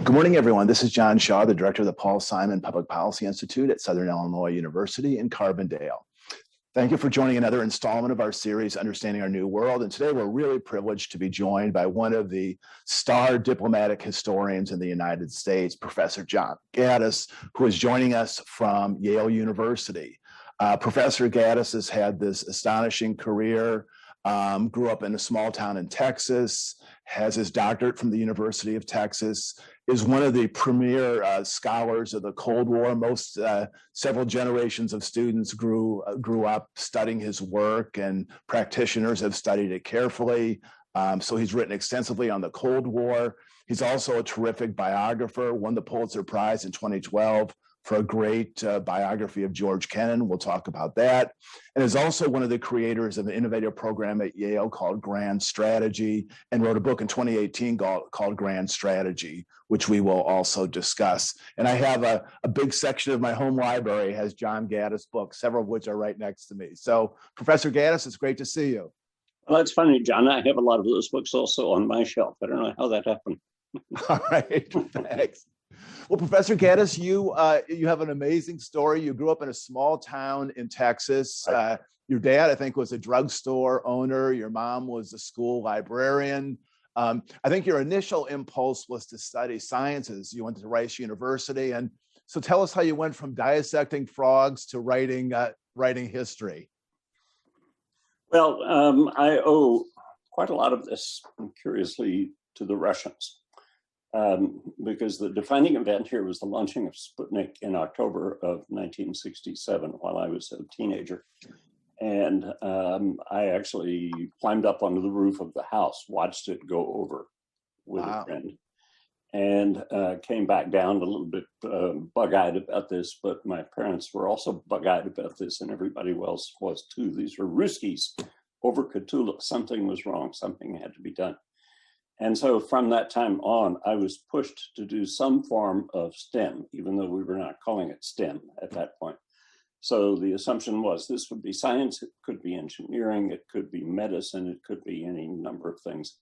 Good morning, everyone. This is John Shaw, the director of the Paul Simon Public Policy Institute at Southern Illinois University in Carbondale. Thank you for joining another installment of our series, Understanding Our New World. And today we're really privileged to be joined by one of the star diplomatic historians in the United States, Professor John Gaddis, who is joining us from Yale University. Professor Gaddis has had this astonishing career, grew up in a small town in Texas, has his doctorate from the University of Texas, is one of the premier scholars of the Cold War. Several generations of students grew up studying his work, and practitioners have studied it carefully. So he's written extensively on the Cold War. He's also a terrific biographer, won the Pulitzer Prize in 2012 for a great biography of George Kennan. We'll talk about that. And is also one of the creators of an innovative program at Yale called Grand Strategy, and wrote a book in 2018 called Grand Strategy, which we will also discuss. And I have a big section of my home library has John Gaddis books, several of which are right next to me. So Professor Gaddis, it's great to see you. Well, that's funny, John. I have a lot of those books also on my shelf. I don't know how that happened. All right, thanks. Well, Professor Gaddis, you have an amazing story. You grew up in a small town in Texas. Your dad, I think, was a drugstore owner. Your mom was a school librarian. I think your initial impulse was to study sciences. You went to Rice University. And so tell us how you went from dissecting frogs to writing history. Well, I owe quite a lot of this, curiously, to the Russians. Because the defining event here was the launching of Sputnik in October of 1967 while I was a teenager. And I actually climbed up onto the roof of the house, watched it go over with a friend, and came back down a little bit bug-eyed about this, but my parents were also bug-eyed about this, and everybody else was too. These were Ruskies over Cthulhu. Something was wrong, something had to be done. And so from that time on, I was pushed to do some form of STEM, even though we were not calling it STEM at that point. So the assumption was this would be science, it could be engineering, it could be medicine, it could be any number of things.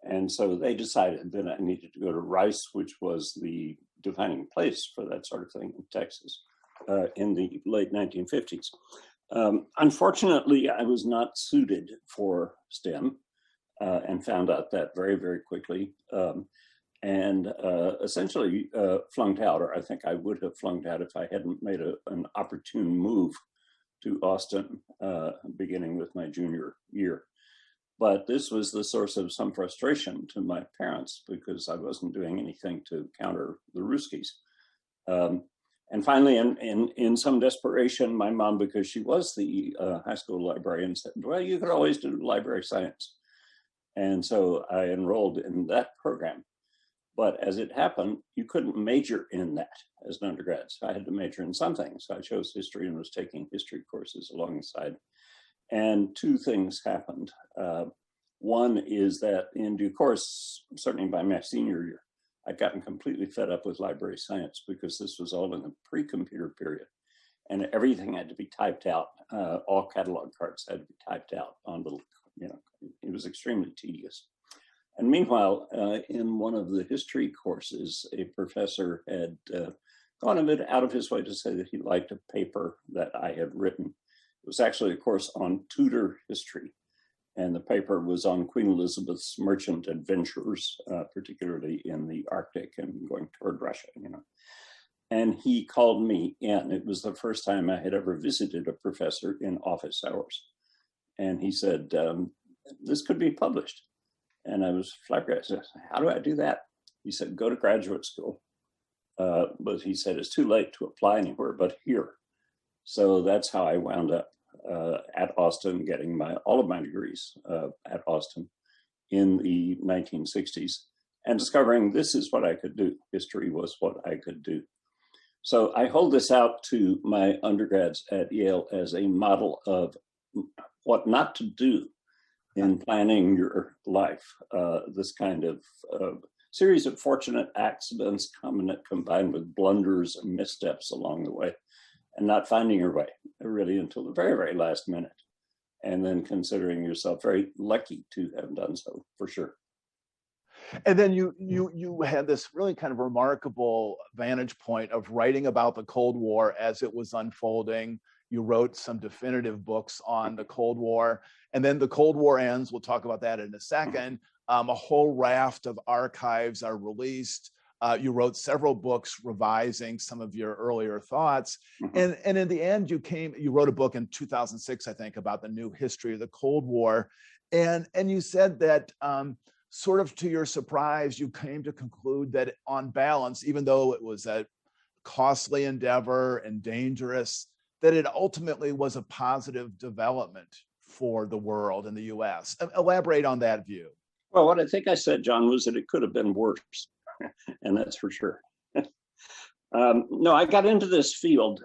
And so they decided that I needed to go to Rice, which was the defining place for that sort of thing in Texas in the late 1950s. Unfortunately, I was not suited for STEM. And found out that very, very quickly, and essentially flunked out, or I think I would have flunked out if I hadn't made an opportune move to Austin, beginning with my junior year. But this was the source of some frustration to my parents because I wasn't doing anything to counter the Ruskies. And finally, in some desperation, my mom, because she was the high school librarian, said, well, you could always do library science. And so I enrolled in that program. But as it happened, you couldn't major in that as an undergrad. So I had to major in something. So I chose history and was taking history courses alongside. And two things happened. One is that in due course, certainly by my senior year, I'd gotten completely fed up with library science because this was all in the pre-computer period. And everything had to be typed out. All catalog cards had to be typed out on the, it was extremely tedious. And meanwhile, in one of the history courses, a professor had gone a bit out of his way to say that he liked a paper that I had written. It was actually a course on Tudor history. And the paper was on Queen Elizabeth's merchant adventures, particularly in the Arctic and going toward Russia, And he called me in. It was the first time I had ever visited a professor in office hours. And he said, this could be published. And I was flabbergasted. How do I do that? He said, go to graduate school. But he said, it's too late to apply anywhere but here. So that's how I wound up at Austin, getting all of my degrees at Austin in the 1960s and discovering this is what I could do. History was what I could do. So I hold this out to my undergrads at Yale as a model of what not to do in planning your life. This kind of series of fortunate accidents combined with blunders and missteps along the way, and not finding your way really until the very, very last minute. And then considering yourself very lucky to have done so, for sure. And then you had this really kind of remarkable vantage point of writing about the Cold War as it was unfolding. You wrote some definitive books on the Cold War, and then the Cold War ends. We'll talk about that in a second. A whole raft of archives are released. You wrote several books revising some of your earlier thoughts. And in the end, you wrote a book in 2006, I think, about the new history of the Cold War. And you said that sort of to your surprise, you came to conclude that on balance, even though it was a costly endeavor and dangerous, that it ultimately was a positive development for the world and the US. Elaborate on that view. Well, what I think I said, John, was that it could have been worse, and that's for sure. No, I got into this field.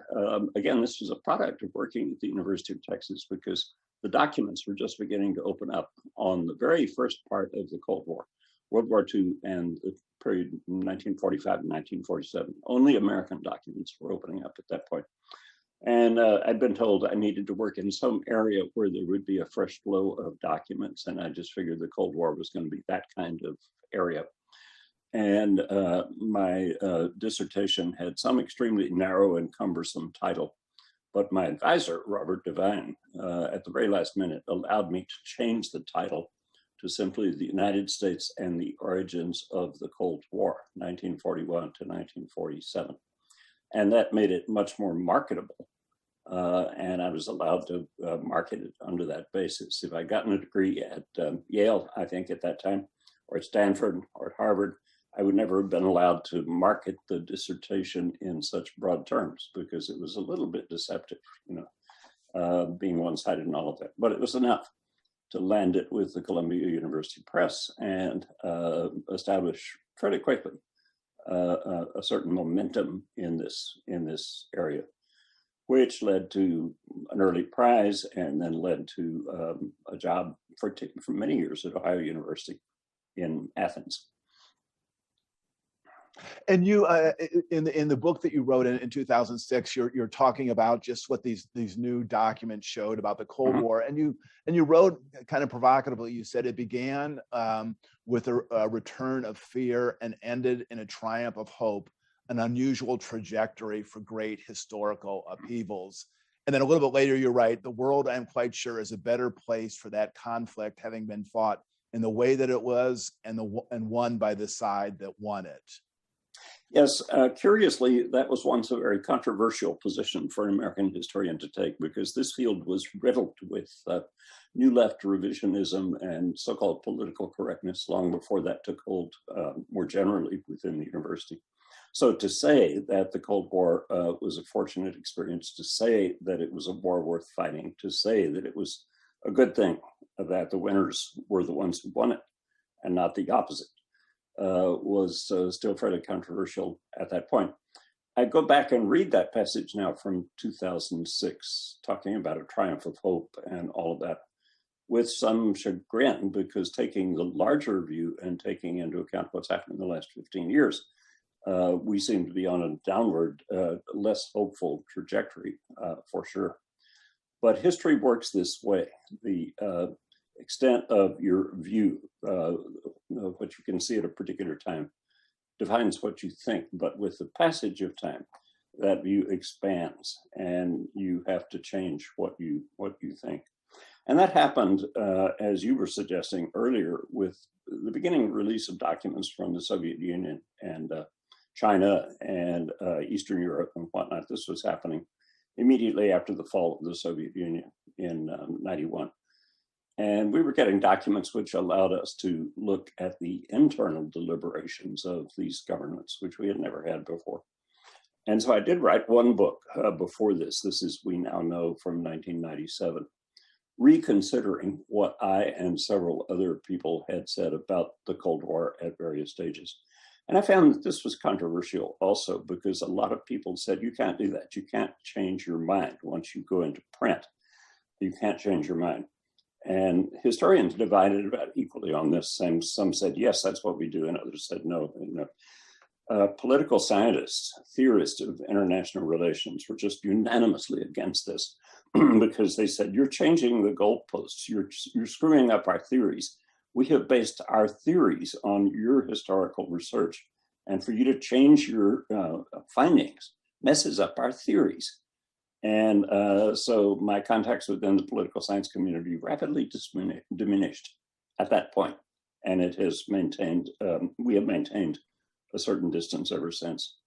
Again, this was a product of working at the University of Texas because the documents were just beginning to open up on the very first part of the Cold War, World War II, and the period 1945 and 1947. Only American documents were opening up at that point. And I'd been told I needed to work in some area where there would be a fresh flow of documents. And I just figured the Cold War was going to be that kind of area. And my dissertation had some extremely narrow and cumbersome title. But my advisor, Robert Devine, at the very last minute, allowed me to change the title to simply The United States and the Origins of the Cold War, 1941 to 1947. And that made it much more marketable. And I was allowed to market it under that basis. If I'd gotten a degree at Yale, I think at that time, or at Stanford or at Harvard, I would never have been allowed to market the dissertation in such broad terms because it was a little bit deceptive, being one-sided and all of that. But it was enough to land it with the Columbia University Press and establish fairly quickly a certain momentum in this area, which led to an early prize and then led to a job for many years at Ohio University in Athens. And you, in the book that you wrote in 2006, you're talking about just what these new documents showed about the Cold War, and you wrote kind of provocatively. You said it began with a return of fear and ended in a triumph of hope, an unusual trajectory for great historical upheavals. And then a little bit later, you write, the world, I'm quite sure, is a better place for that conflict having been fought in the way that it was and won by the side that won it. Yes, curiously, that was once a very controversial position for an American historian to take because this field was riddled with new left revisionism and so-called political correctness long before that took hold more generally within the university. So to say that the Cold War was a fortunate experience, to say that it was a war worth fighting, to say that it was a good thing that the winners were the ones who won it and not the opposite, was still fairly controversial at that point. I go back and read that passage now from 2006, talking about a triumph of hope and all of that, with some chagrin, because taking the larger view and taking into account what's happened in the last 15 years, we seem to be on a downward, less hopeful trajectory, for sure. But history works this way. The extent of your view, what you can see at a particular time, defines what you think. But with the passage of time, that view expands, and you have to change what you think. And that happened, as you were suggesting earlier, with the beginning release of documents from the Soviet Union and China and Eastern Europe and whatnot. This was happening immediately after the fall of the Soviet Union in 91. And we were getting documents which allowed us to look at the internal deliberations of these governments, which we had never had before. And so I did write one book before this. This is, we now know, from 1997, reconsidering what I and several other people had said about the Cold War at various stages. And I found that this was controversial also because a lot of people said, you can't do that. You can't change your mind once you go into print. You can't change your mind. And historians divided about equally on this. Some said, yes, that's what we do. And others said, no. Political scientists, theorists of international relations were just unanimously against this because they said, you're changing the goalposts. You're screwing up our theories. we have based our theories on your historical research. And for you to change your findings messes up our theories. And so my contacts within the political science community rapidly diminished at that point. And it has maintained, we have maintained a certain distance ever since.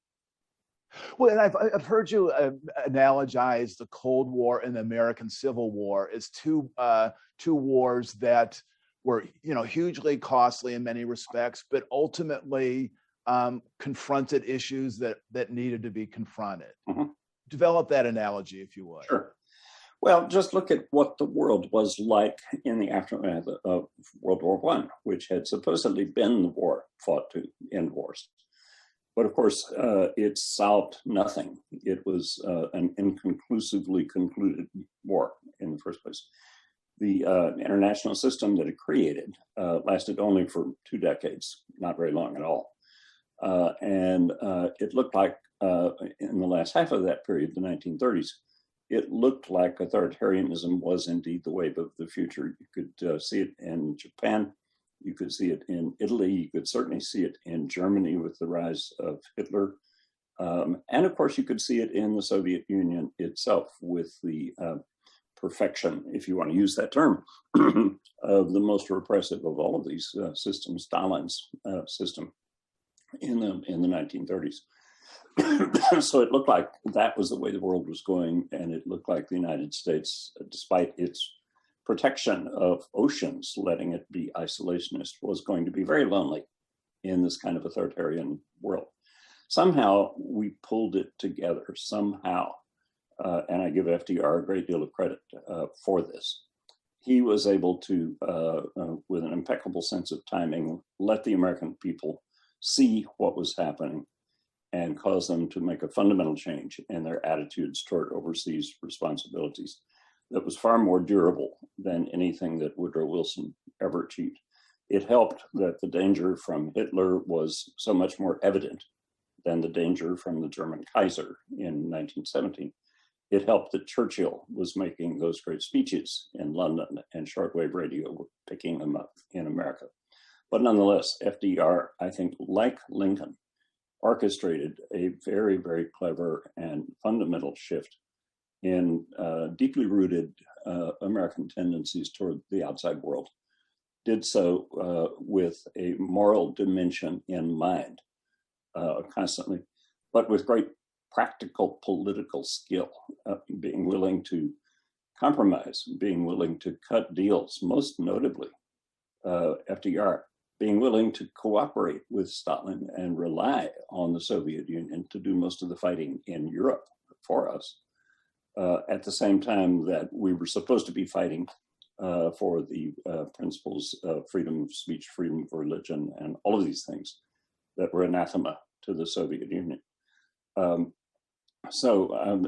Well, and I've heard you analogize the Cold War and the American Civil War as two wars that were, hugely costly in many respects, but ultimately confronted issues that needed to be confronted. Mm-hmm. Develop that analogy, if you would. Sure. Well, just look at what the world was like in the aftermath of World War I, which had supposedly been the war fought to end wars. But of course, it solved nothing. It was an inconclusively concluded war in the first place. The international system that it created lasted only for 2 decades, not very long at all. And it looked like in the last half of that period, the 1930s, it looked like authoritarianism was indeed the wave of the future. You could see it in Japan. You could see it in Italy. You could certainly see it in Germany with the rise of Hitler. And of course, you could see it in the Soviet Union itself with the perfection, if you want to use that term, of the most repressive of all of these systems, Stalin's system in the 1930s. So it looked like that was the way the world was going, and it looked like the United States, despite its protection of oceans, letting it be isolationist, was going to be very lonely in this kind of authoritarian world. Somehow we pulled it together, somehow, and I give FDR a great deal of credit for this. He was able to, with an impeccable sense of timing, let the American people see what was happening and cause them to make a fundamental change in their attitudes toward overseas responsibilities that was far more durable than anything that Woodrow Wilson ever achieved. It helped that the danger from Hitler was so much more evident than the danger from the German Kaiser in 1917. It helped that Churchill was making those great speeches in London and shortwave radio were picking them up in America. But nonetheless, FDR, I think, like Lincoln, orchestrated a very, very clever and fundamental shift in deeply rooted American tendencies toward the outside world. Did so with a moral dimension in mind constantly, but with great practical political skill, being willing to compromise, being willing to cut deals, most notably FDR, being willing to cooperate with Stalin and rely on the Soviet Union to do most of the fighting in Europe for us. At the same time that we were supposed to be fighting for the principles of freedom of speech, freedom of religion, and all of these things that were anathema to the Soviet Union. So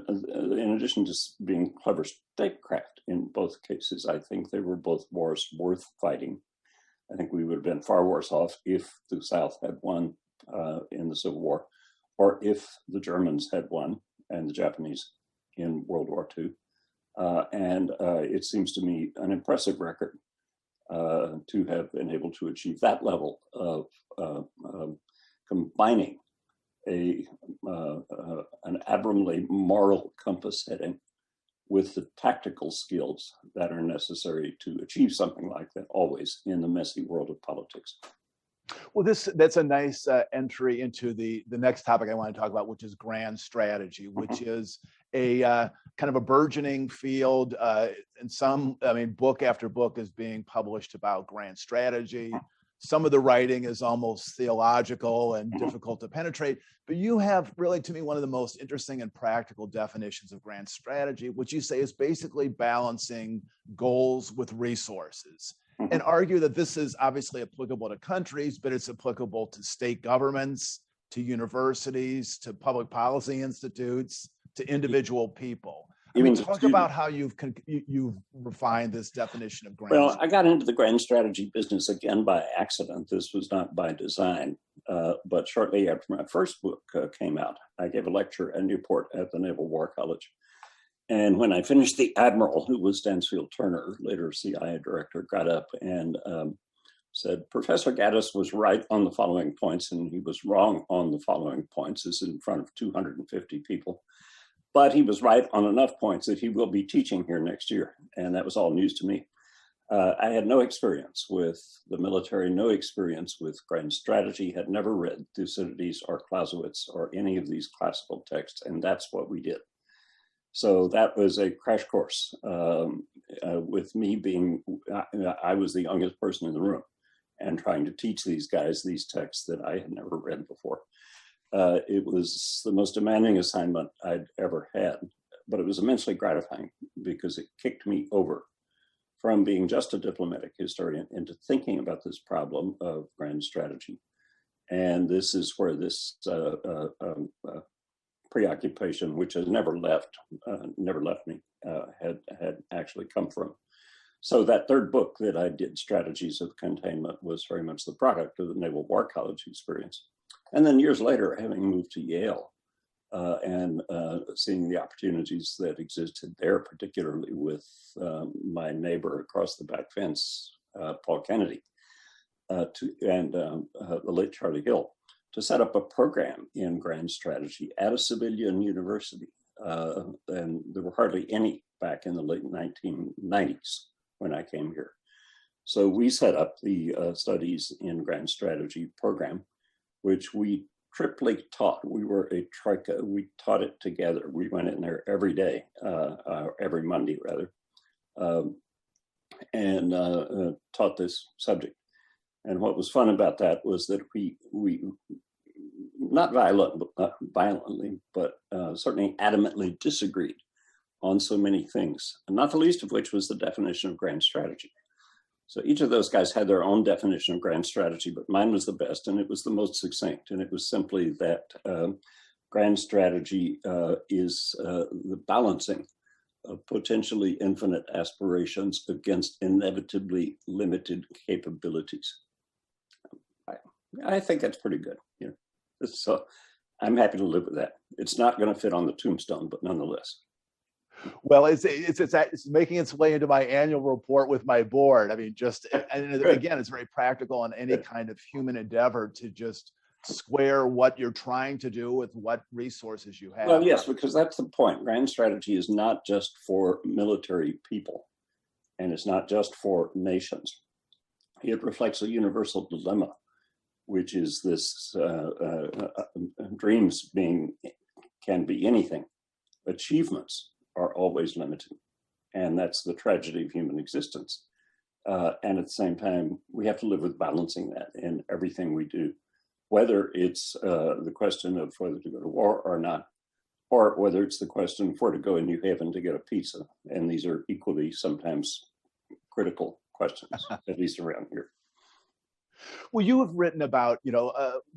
in addition to being clever statecraft in both cases, I think they were both wars worth fighting. I think we would have been far worse off if the South had won in the Civil War, or if the Germans had won and the Japanese in World War II. And it seems to me an impressive record to have been able to achieve that level of combining an admirably moral compass setting with the tactical skills that are necessary to achieve something like that always in the messy world of politics. Well, that's a nice entry into the next topic I want to talk about, which is grand strategy, which is a kind of a burgeoning field. And book after book is being published about grand strategy. Some of the writing is almost theological and difficult to penetrate, but you have really, to me, one of the most interesting and practical definitions of grand strategy, which you say is basically balancing goals with resources, and argue that this is obviously applicable to countries, but it's applicable to state governments, to universities, to public policy institutes, to individual people. Talk about how you've refined this definition of grand strategy. Well, I got into the grand strategy business again by accident. This was not by design. But shortly after my first book came out, I gave a lecture at Newport at the Naval War College. And when I finished, the admiral, who was Stansfield Turner, later CIA director, got up and said, Professor Gaddis was right on the following points, and he was wrong on the following points. This is in front of 250 people. But he was right on enough points that he will be teaching here next year. And that was all news to me. I had no experience with the military, no experience with grand strategy, had never read Thucydides or Clausewitz or any of these classical texts, and that's what we did. So that was a crash course with me being, I was the youngest person in the room and trying to teach these guys these texts that I had never read before. It was the most demanding assignment I'd ever had, but it was immensely gratifying because it kicked me over from being just a diplomatic historian into thinking about this problem of grand strategy. And this is where this preoccupation, which has never left me, had actually come from. So that third book that I did, Strategies of Containment, was very much the product of the Naval War College experience. And then years later, having moved to Yale and seeing the opportunities that existed there, particularly with my neighbor across the back fence, Paul Kennedy, and the late Charlie Hill, to set up a program in grand strategy at a civilian university. And there were hardly any back in the late 1990s when I came here. So we set up the Studies in Grand Strategy program, which we triply taught. We were a troika. We taught it together. We went in there every day, every Monday rather, and taught this subject. And what was fun about that was that we not violently, but certainly adamantly disagreed on so many things, and not the least of which was the definition of grand strategy. So each of those guys had their own definition of grand strategy, but mine was the best, and it was the most succinct. And it was simply that grand strategy is the balancing of potentially infinite aspirations against inevitably limited capabilities. I think that's pretty good. You know? So I'm happy to live with that. It's not going to fit on the tombstone, but nonetheless. Well, it's making its way into my annual report with my board. I mean, and again, it's very practical in any kind of human endeavor to just square what you're trying to do with what resources you have. Well, yes, because that's the point. Grand strategy is not just for military people, and it's not just for nations. It reflects a universal dilemma, which is this dreams can be anything. Achievements are always limited. And that's the tragedy of human existence. And at the same time, we have to live with balancing that in everything we do, whether it's the question of whether to go to war or not, or whether it's the question of where to go in New Haven to get a pizza. And these are equally sometimes critical questions, at least around here. Well, you have written about,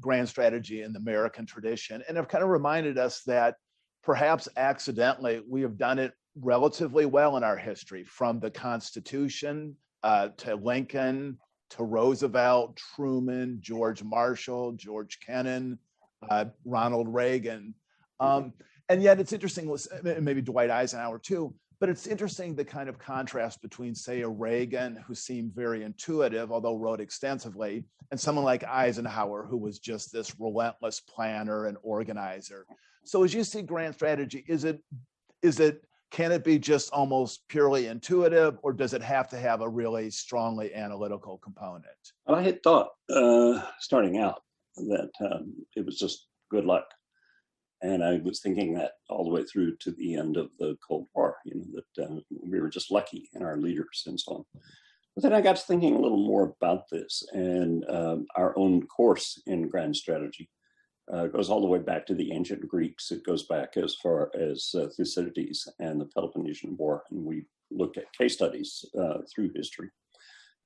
grand strategy in the American tradition, and have kind of reminded us that perhaps accidentally we have done it relatively well in our history, from the Constitution to Lincoln to Roosevelt, Truman, George Marshall, George Kennan, Ronald Reagan. And yet it's interesting, maybe Dwight Eisenhower too, but it's interesting the kind of contrast between, say, a Reagan who seemed very intuitive, although wrote extensively, and someone like Eisenhower, who was just this relentless planner and organizer. So as you see grand strategy, can it be just almost purely intuitive, or does it have to have a really strongly analytical component? Well, I had thought starting out that it was just good luck. And I was thinking that all the way through to the end of the Cold War, that we were just lucky in our leaders and so on. But then I got to thinking a little more about this, and our own course in grand strategy goes all the way back to the ancient Greeks. It goes back as far as Thucydides and the Peloponnesian War, and we looked at case studies through history.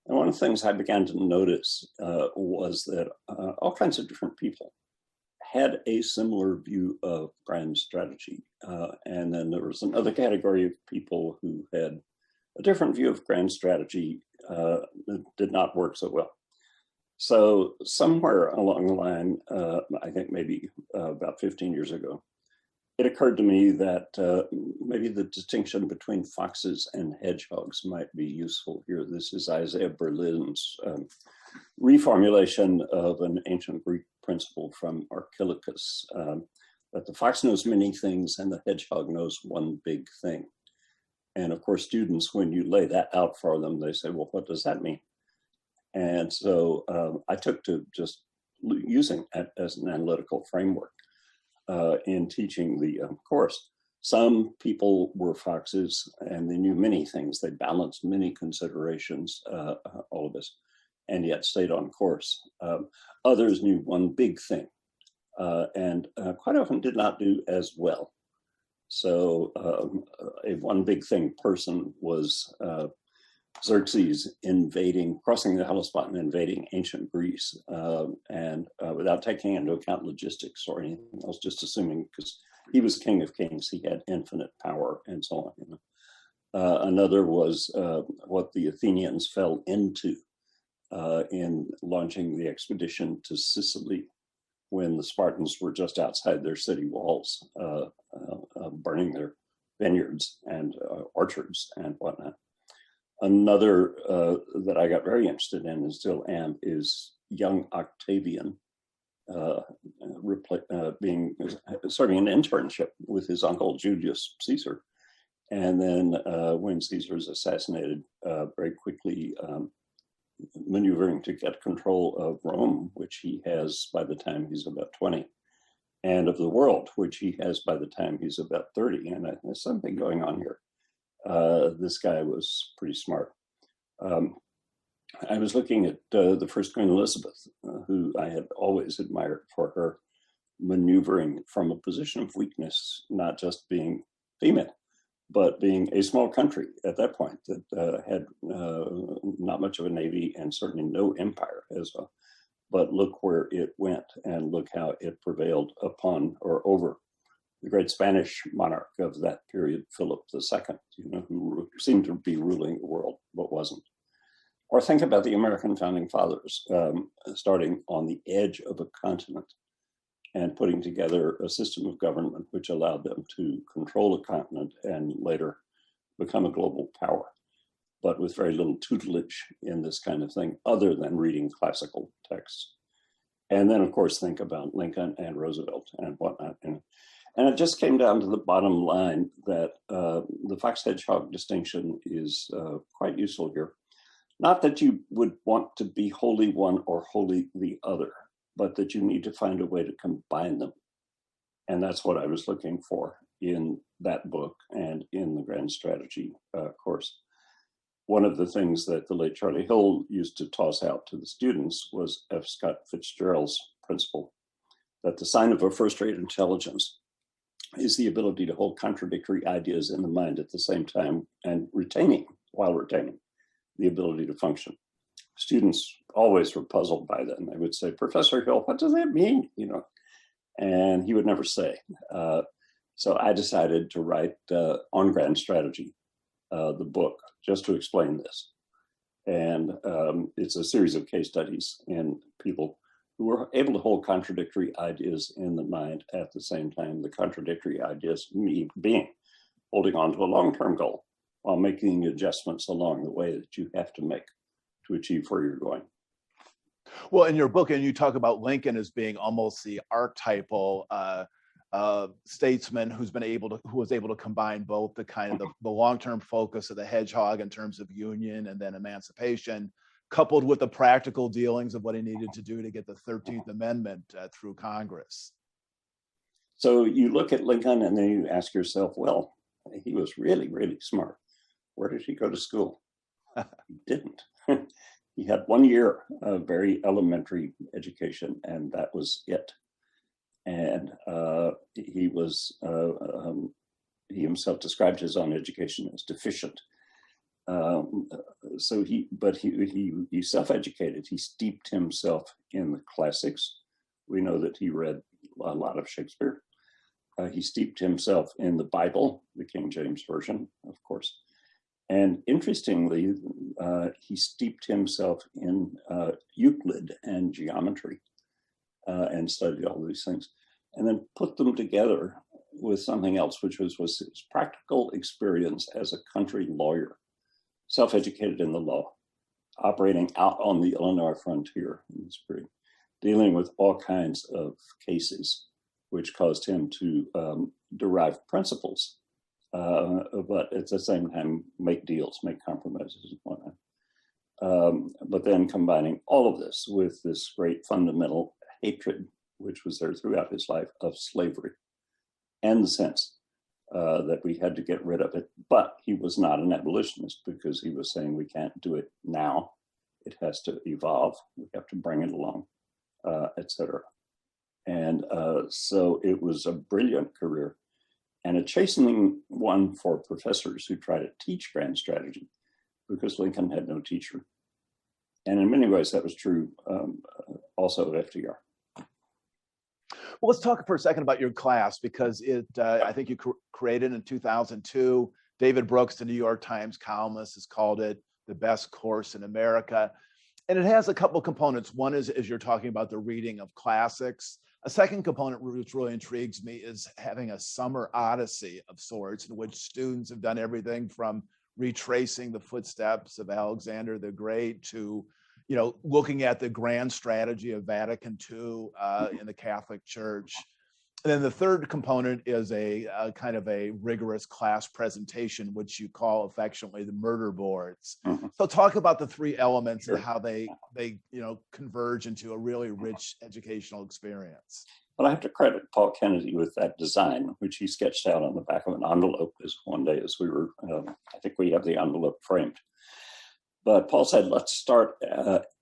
And one of the things I began to notice was that all kinds of different people had a similar view of grand strategy. And then there was another category of people who had a different view of grand strategy that did not work so well. So somewhere along the line, I think maybe about 15 years ago, it occurred to me that maybe the distinction between foxes and hedgehogs might be useful here. This is Isaiah Berlin's reformulation of an ancient Greek principle from Archilochus, that the fox knows many things and the hedgehog knows one big thing. And of course, students, when you lay that out for them, they say, well, what does that mean? And so I took to just using it as an analytical framework in teaching the course. Some people were foxes and they knew many things. They balanced many considerations, all of this, and yet stayed on course. Others knew one big thing and quite often did not do as well. So a one big thing person was Xerxes crossing the Hellespont and invading ancient Greece, and without taking into account logistics or anything else, just assuming because he was king of kings, he had infinite power and so on. You know? Another was what the Athenians fell into in launching the expedition to Sicily when the Spartans were just outside their city walls, burning their vineyards and orchards and whatnot. Another that I got very interested in and still am is young Octavian starting an internship with his uncle Julius Caesar. And then when Caesar is assassinated, very quickly maneuvering to get control of Rome, which he has by the time he's about 20, and of the world, which he has by the time he's about 30. And there's something going on here. This guy was pretty smart. I was looking at the first Queen Elizabeth, who I had always admired for her maneuvering from a position of weakness, not just being female, but being a small country at that point that had not much of a navy and certainly no empire as well. But look where it went and look how it prevailed upon or over the great Spanish monarch of that period, Philip II, you know, who seemed to be ruling the world, but wasn't. Or think about the American founding fathers, starting on the edge of a continent and putting together a system of government which allowed them to control a continent and later become a global power, but with very little tutelage in this kind of thing, other than reading classical texts. And then, of course, think about Lincoln and Roosevelt and whatnot. And it just came down to the bottom line that the fox-hedgehog distinction is quite useful here. Not that you would want to be wholly one or wholly the other, but that you need to find a way to combine them. And that's what I was looking for in that book and in the Grand Strategy course. One of the things that the late Charlie Hill used to toss out to the students was F. Scott Fitzgerald's principle that the sign of a first-rate intelligence is the ability to hold contradictory ideas in the mind at the same time and while retaining the ability to function. Students always were puzzled by that, and they would say, Professor Hill, what does that mean? You know, and he would never say. So I decided to write on Grand Strategy, the book, just to explain this. And it's a series of case studies in people who were able to hold contradictory ideas in the mind at the same time, the contradictory ideas being holding on to a long-term goal while making adjustments along the way that you have to make to achieve where you're going. Well, in your book, and you talk about Lincoln as being almost the archetypal statesman who was able to combine both the kind of the long-term focus of the hedgehog in terms of union and then emancipation, coupled with the practical dealings of what he needed to do to get the 13th Amendment through Congress. So you look at Lincoln and then you ask yourself, well, he was really, really smart. Where did he go to school? He didn't. He had 1 year of very elementary education, and that was it. And he himself described his own education as deficient. So he self-educated. He steeped himself in the classics. We know that he read a lot of Shakespeare. He steeped himself in the Bible, the King James Version, of course. And interestingly, he steeped himself in Euclid and geometry and studied all these things, and then put them together with something else, which was his practical experience as a country lawyer, self-educated in the law. operating out on the Illinois frontier in the spring, dealing with all kinds of cases, which caused him to derive principles, but at the same time make deals, make compromises and whatnot. But then combining all of this with this great fundamental hatred, which was there throughout his life, of slavery, and the sense that we had to get rid of it. But he was not an abolitionist, because he was saying we can't do it now. It has to evolve. We have to bring it along, etc. And so it was a brilliant career, and a chastening one for professors who try to teach grand strategy, because Lincoln had no teacher. And in many ways, that was true also of FDR. Well, let's talk for a second about your class, because I think you created in 2002. David Brooks, the New York Times columnist, has called it the best course in America. And it has a couple components. One is you're talking about the reading of classics. A second component which really intrigues me is having a summer odyssey of sorts, in which students have done everything from retracing the footsteps of Alexander the Great to looking at the grand strategy of Vatican II in the Catholic Church. And then the third component is a kind of a rigorous class presentation, which you call affectionately the murder boards. Mm-hmm. So talk about the three elements and how they converge into a really rich educational experience. Well, I have to credit Paul Kennedy with that design, which he sketched out on the back of an envelope one day as we were, I think we have the envelope framed. But Paul said, let's start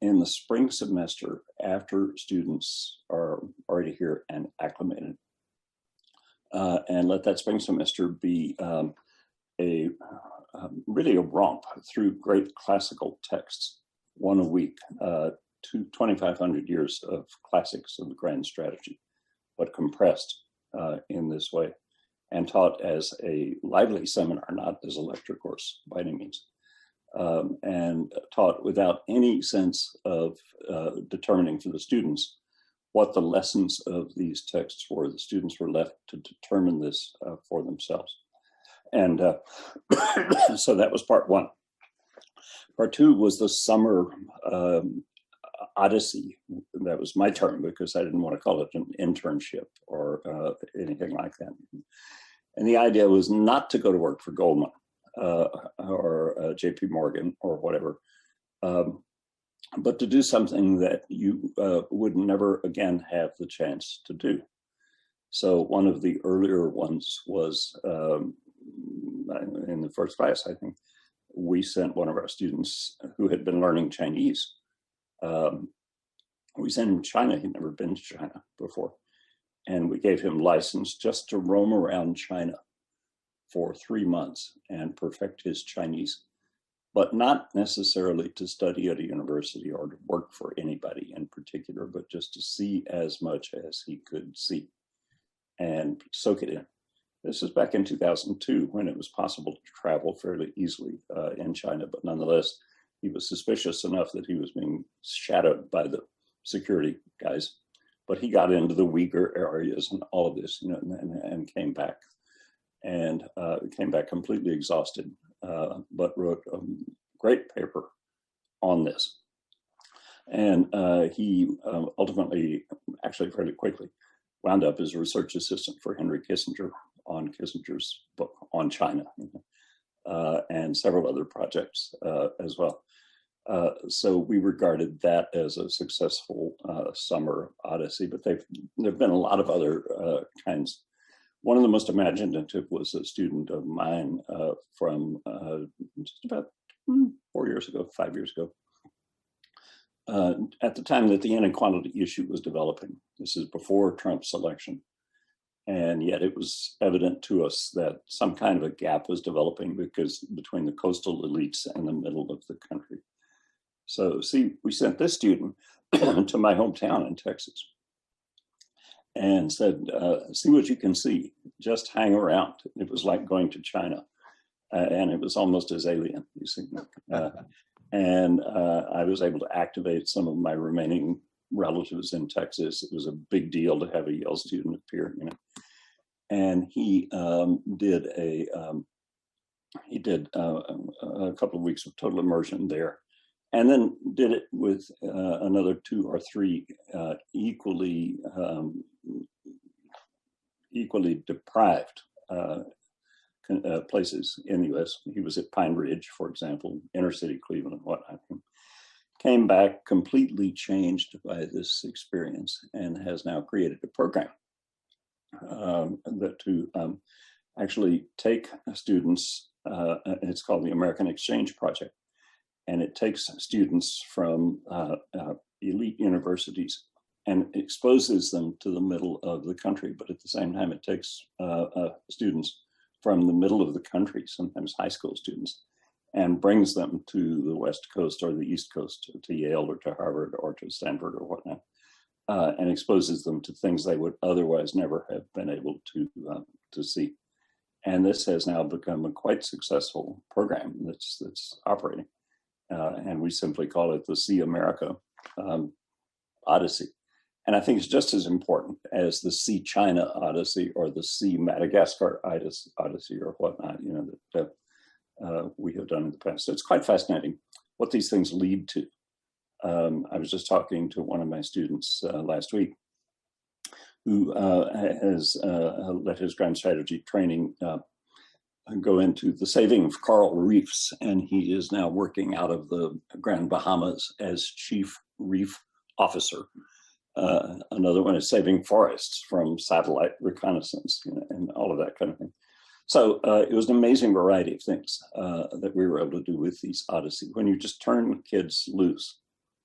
in the spring semester after students are already here and acclimated. And let that spring semester be really a romp through great classical texts, one a week, 2,500 years of classics of the grand strategy, but compressed in this way, and taught as a lively seminar, not as a lecture course by any means. And taught without any sense of determining for the students what the lessons of these texts were. The students were left to determine this for themselves. And so that was part one. Part two was the summer odyssey. That was my term, because I didn't want to call it an internship or anything like that. And the idea was not to go to work for Goldman or JP Morgan or whatever, but to do something that you would never again have the chance to do. So one of the earlier ones was in the first class, I think, we sent one of our students who had been learning Chinese. We sent him to China. He'd never been to China before. And we gave him license just to roam around China for 3 months and perfect his Chinese, but not necessarily to study at a university or to work for anybody in particular, but just to see as much as he could see and soak it in. This was back in 2002, when it was possible to travel fairly easily in China, but nonetheless, he was suspicious enough that he was being shadowed by the security guys. But he got into the Uyghur areas and all of this, and came back. And came back completely exhausted, but wrote a great paper on this. And he ultimately, actually fairly quickly, wound up as a research assistant for Henry Kissinger on Kissinger's book on China, and several other projects as well. So we regarded that as a successful summer odyssey, but there have been a lot of other kinds. One of the most imaginative was a student of mine from just about 5 years ago, at the time that the inequality issue was developing. This is before Trump's election. And yet it was evident to us that some kind of a gap was developing between the coastal elites and the middle of the country. So see, we sent this student to my hometown in Texas and said, see what you can see, just hang around. It was like going to China, and it was almost as alien, you see. And I was able to activate some of my remaining relatives in Texas. It was a big deal to have a Yale student appear, And he did a couple of weeks of total immersion there, and then did it with another 2 or 3 equally deprived places in the U.S. He was at Pine Ridge, for example, inner city Cleveland and whatnot. Came back completely changed by this experience and has now created a program that to actually take students, it's called the American Exchange Project, and it takes students from elite universities and exposes them to the middle of the country, but at the same time it takes students from the middle of the country, sometimes high school students, and brings them to the West Coast or the East Coast, to Yale or to Harvard or to Stanford or whatnot, and exposes them to things they would otherwise never have been able to see. And this has now become a quite successful program that's operating. And we simply call it the See America Odyssey. And I think it's just as important as the See China Odyssey or the See Madagascar Odyssey or whatnot, that we have done in the past. So it's quite fascinating what these things lead to. I was just talking to one of my students last week who has let his grand strategy training go into the saving of coral reefs, and he is now working out of the Grand Bahamas as chief reef officer. Another one is saving forests from satellite reconnaissance, and all of that kind of thing. So it was an amazing variety of things that we were able to do with these Odyssey. When you just turn kids loose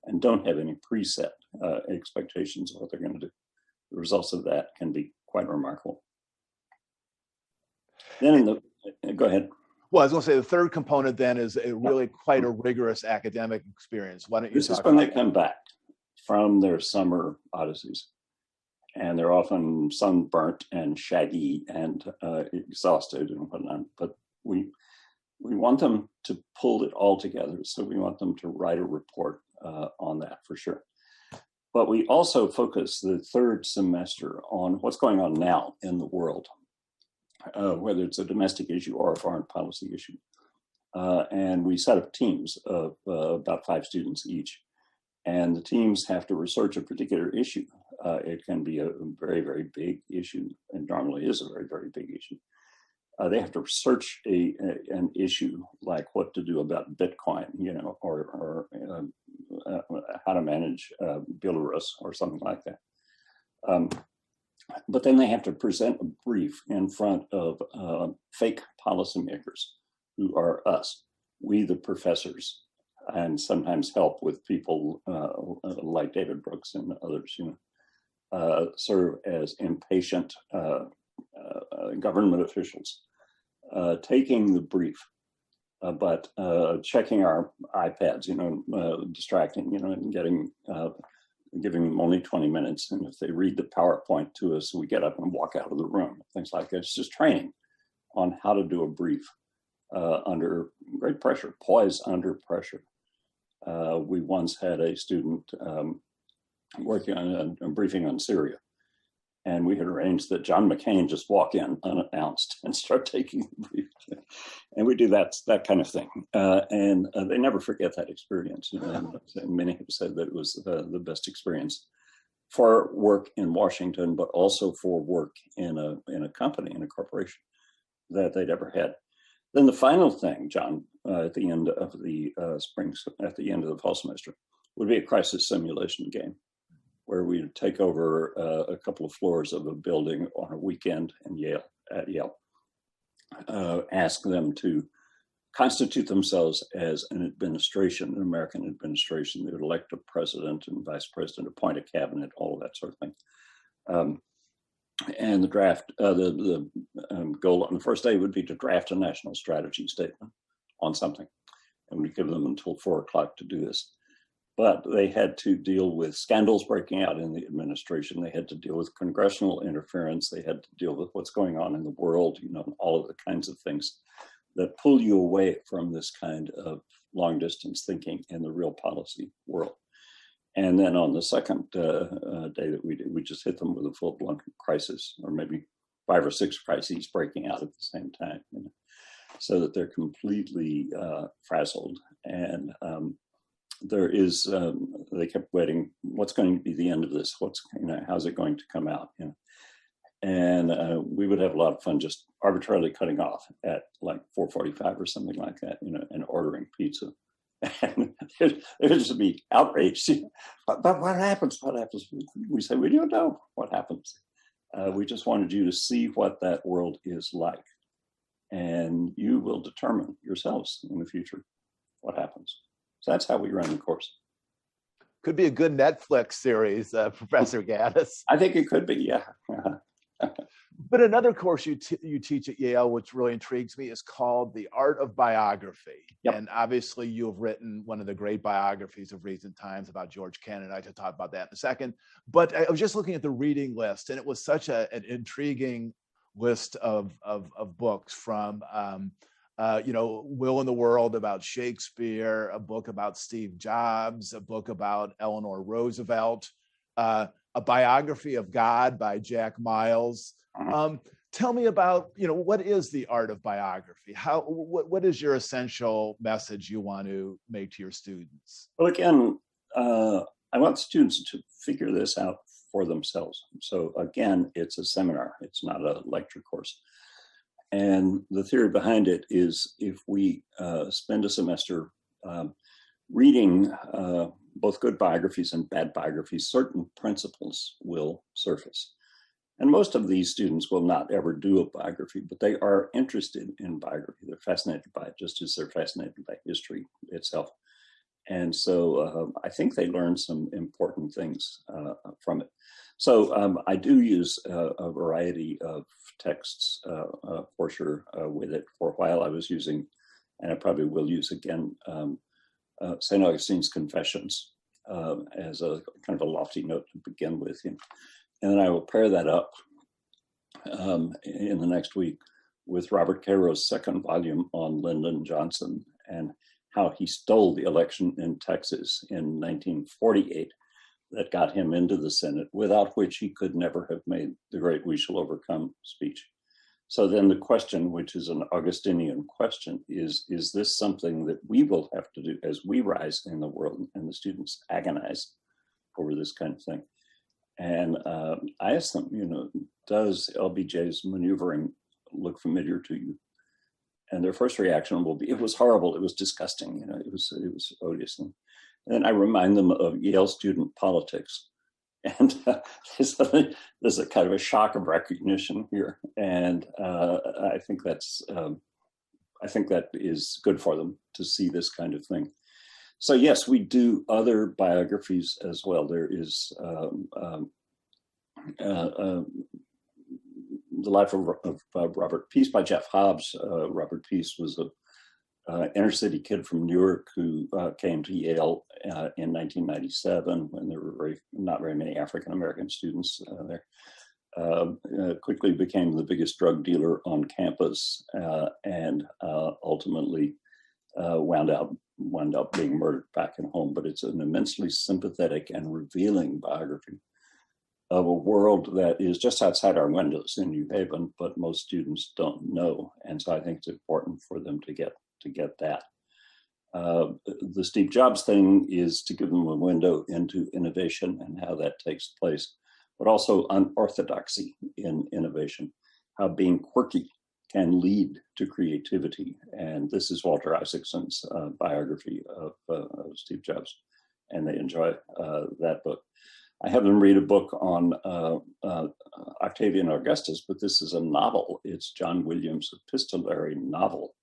and don't have any preset expectations of what they're going to do, the results of that can be quite remarkable. Then go ahead. Well, I was going to say the third component then is really quite a rigorous academic experience. Why don't you This is when they come back from their summer Odysseys, and they're often sunburnt and shaggy and exhausted and whatnot. But we want them to pull it all together. So we want them to write a report on that for sure. But we also focus the third semester on what's going on now in the world, whether it's a domestic issue or a foreign policy issue. And we set up teams of about 5 students each. And the teams have to research a particular issue. It can be a very, very big issue, and normally is a very, very big issue. They have to research an issue like what to do about Bitcoin, or how to manage Belarus or something like that. But then they have to present a brief in front of fake policymakers who are us, we the professors, and sometimes help with people like David Brooks and others, serve as impatient government officials, taking the brief, but checking our iPads, distracting, and giving them only 20 minutes. And if they read the PowerPoint to us, we get up and walk out of the room, things like that. It's just training on how to do a brief under great pressure, poise under pressure. We once had a student working on a briefing on Syria, and we had arranged that John McCain just walk in unannounced and start taking the brief. And we do that kind of thing. And they never forget that experience. And many have said that it was the best experience for work in Washington, but also for work in a company, in a corporation, that they'd ever had. Then the final thing, John, at the end of the at the end of the fall semester, would be a crisis simulation game, where we'd take over a couple of floors of a building on a weekend at Yale, ask them to constitute themselves as an administration, an American administration. They would elect a president and vice president, appoint a cabinet, all of that sort of thing. And the draft, the goal on the first day would be to draft a national strategy statement on something. And we give them until 4 o'clock to do this. But they had to deal with scandals breaking out in the administration. They had to deal with congressional interference. They had to deal with what's going on in the world, all of the kinds of things that pull you away from this kind of long distance thinking in the real policy world. And then on the second day that we did, we just hit them with a full-blown crisis, or maybe 5 or 6 crises breaking out at the same time, so that they're completely frazzled and there is, they kept waiting, what's going to be the end of this? How's it going to come out? And we would have a lot of fun just arbitrarily cutting off at like 4:45 or something like that, and ordering pizza. And it would just be outraged. But what happens? What happens? We say, we don't know what happens. We just wanted you to see what that world is like. And you will determine yourselves in the future what happens. So that's how we run the course. Could be a good Netflix series, Professor Gaddis. I think it could be, yeah. But another course you teach at Yale, which really intrigues me, is called The Art of Biography. Yep. And obviously you have written one of the great biographies of recent times about George Kennan. I could talk about that in a second. But I was just looking at the reading list, and it was such an intriguing list of books from, Will in the World about Shakespeare, a book about Steve Jobs, a book about Eleanor Roosevelt, a biography of God by Jack Miles. Tell me about, what is the art of biography? What is your essential message you want to make to your students? Well, again, I want students to figure this out for themselves. So again, it's a seminar. It's not a lecture course. And the theory behind it is if we spend a semester reading both good biographies and bad biographies, certain principles will surface. And most of these students will not ever do a biography, but they are interested in biography. They're fascinated by it, just as they're fascinated by history itself. And so I think they learn some important things from it. So I do use a variety of texts for sure with it. For a while I was using, and I probably will use again, St. Augustine's Confessions as a kind of a lofty note to begin with. And then I will pair that up in the next week with Robert Caro's second volume on Lyndon Johnson and how he stole the election in Texas in 1948 that got him into the Senate, without which he could never have made the great "We Shall Overcome" speech. So then the question, which is an Augustinian question, is this something that we will have to do as we rise in the world and the students agonize over this kind of thing? And I asked them, does LBJ's maneuvering look familiar to you? And their first reaction will be, it was horrible, it was disgusting, it was odious. And then I remind them of Yale student politics. And there's a kind of a shock of recognition here. And I think that is good for them to see this kind of thing. So yes, we do other biographies as well. There is The Life of Robert Peace by Jeff Hobbs. Robert Peace was an inner city kid from Newark who came to Yale in 1997 when there were not very many African-American students there. Quickly became the biggest drug dealer on campus and ultimately wound up being murdered back at home. But it's an immensely sympathetic and revealing biography of a world that is just outside our windows in New Haven, but most students don't know. And so I think it's important for them to get that. The Steve Jobs thing is to give them a window into innovation and how that takes place, but also unorthodoxy in innovation, how being quirky can lead to creativity. And this is Walter Isaacson's biography of Steve Jobs, and they enjoy that book. I have them read a book on Octavian Augustus, but this is a novel. It's John Williams' epistolary novel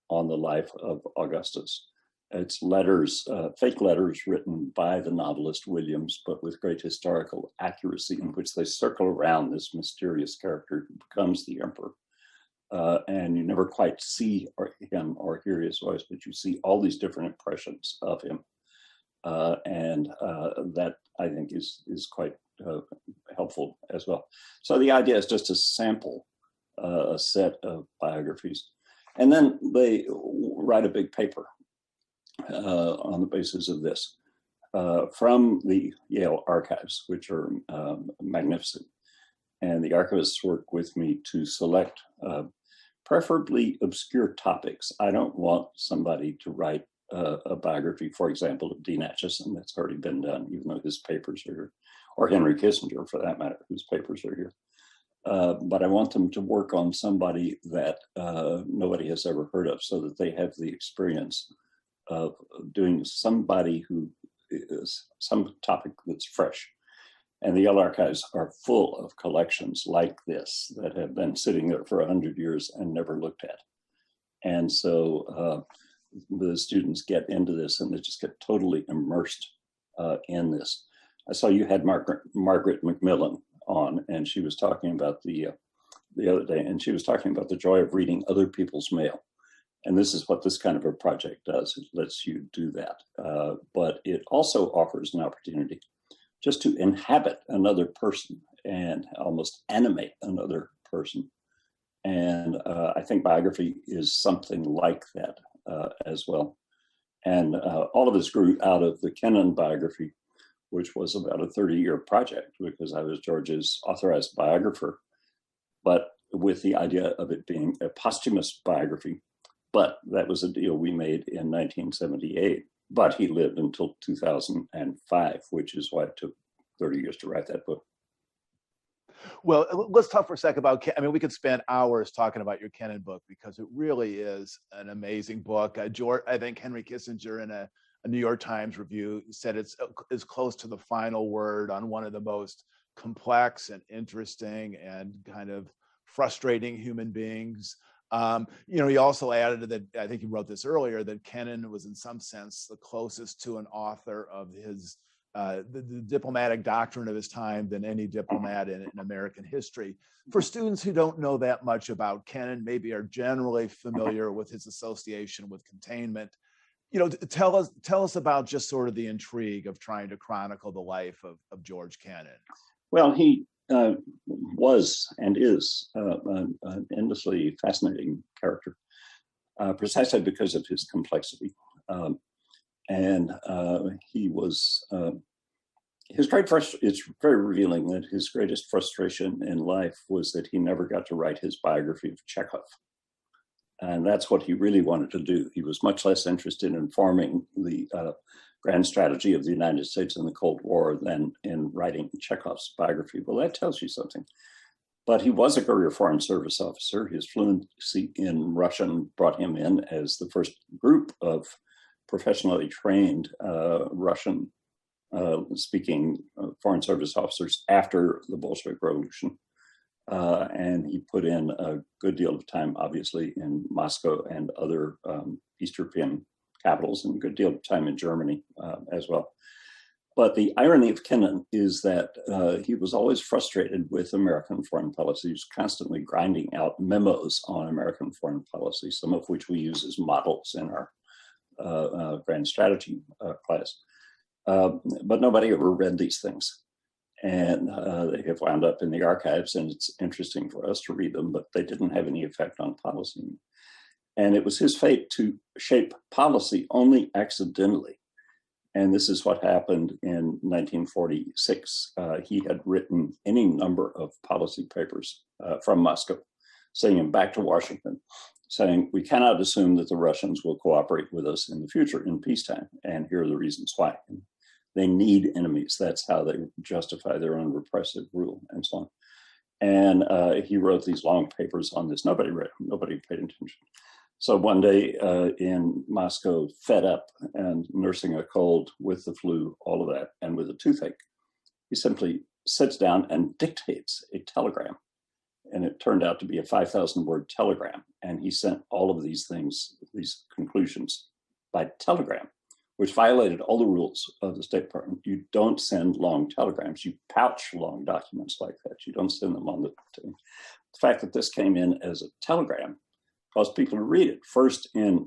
on the life of Augustus. It's letters, fake letters written by the novelist Williams, but with great historical accuracy, in which they circle around this mysterious character who becomes the emperor. And you never quite see him or hear his voice, but you see all these different impressions of him. And that, I think, is quite helpful as well. So the idea is just to sample a set of biographies. And then they write a big paper on the basis of this from the Yale archives, which are magnificent. And the archivists work with me to select preferably obscure topics. I don't want somebody to write a biography, for example, of Dean Acheson. That's already been done, even though his papers are here, or Henry Kissinger, for that matter, whose papers are here. But I want them to work on somebody that nobody has ever heard of, so that they have the experience of doing somebody who is some topic that's fresh. And the Yale archives are full of collections like this that have been sitting there for 100 years and never looked at. And so the students get into this and they just get totally immersed in this. I saw you had Margaret Macmillan on, and she was talking about the other day, and she was talking about the joy of reading other people's mail. And this is what this kind of a project does. It lets you do that. But it also offers an opportunity just to inhabit another person and almost animate another person. And I think biography is something like that as well. And all of this grew out of the Kennan biography, which was about a 30-year project, because I was George's authorized biographer, but with the idea of it being a posthumous biography. But that was a deal we made in 1978. But he lived until 2005, which is why it took 30 years to write that book. Well, let's talk for a second about, I mean, we could spend hours talking about your Kennan book, because it really is an amazing book. George, I think Henry Kissinger in a New York Times review said it's as close to the final word on one of the most complex and interesting and kind of frustrating human beings. He also added that, I think he wrote this earlier, that Kennan was in some sense the closest to an author of his the diplomatic doctrine of his time than any diplomat in American history. For students who don't know that much about Kennan, maybe are generally familiar with his association with containment, tell us about just sort of the intrigue of trying to chronicle the life of George Kennan. Well, he was and is an endlessly fascinating character, precisely because of his complexity. And he was, it's very revealing that his greatest frustration in life was that he never got to write his biography of Chekhov. And that's what he really wanted to do. He was much less interested in forming the grand strategy of the United States in the Cold War than in writing Chekhov's biography. Well, that tells you something. But he was a career Foreign Service officer. His fluency in Russian brought him in as the first group of professionally trained Russian speaking Foreign Service officers after the Bolshevik Revolution. And he put in a good deal of time, obviously, in Moscow and other East European capitals, and a good deal of time in Germany as well. But the irony of Kennan is that he was always frustrated with American foreign policy. He was constantly grinding out memos on American foreign policy, some of which we use as models in our grand strategy class. But nobody ever read these things. And they have wound up in the archives, and it's interesting for us to read them, but they didn't have any effect on policy. And it was his fate to shape policy only accidentally. And this is what happened in 1946. He had written any number of policy papers from Moscow, sending him back to Washington, saying, we cannot assume that the Russians will cooperate with us in the future in peacetime. And here are the reasons why. They need enemies. That's how they justify their own repressive rule and so on. And he wrote these long papers on this. Nobody read them. Nobody paid attention. So one day in Moscow, fed up and nursing a cold with the flu, all of that, and with a toothache, he simply sits down and dictates a telegram. And it turned out to be a 5,000-word telegram. And he sent all of these things, these conclusions, by telegram, which violated all the rules of the State Department. You don't send long telegrams. You pouch long documents like that. You don't send them on the fact that this came in as a telegram caused people to read it, first in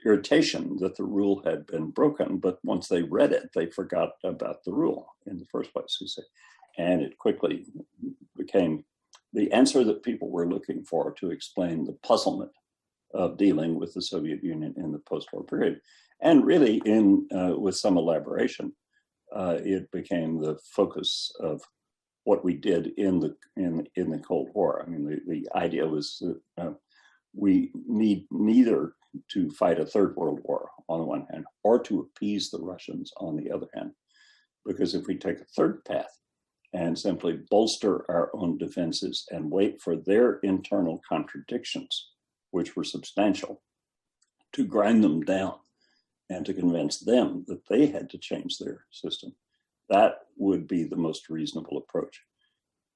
irritation that the rule had been broken, but once they read it, they forgot about the rule in the first place, you say. And it quickly became the answer that people were looking for to explain the puzzlement of dealing with the Soviet Union in the post-war period. And really, with some elaboration, it became the focus of what we did in the Cold War. I mean, the idea was that we need neither to fight a third world war on the one hand, or to appease the Russians on the other hand. Because if we take a third path and simply bolster our own defenses and wait for their internal contradictions, which were substantial, to grind them down and to convince them that they had to change their system, that would be the most reasonable approach.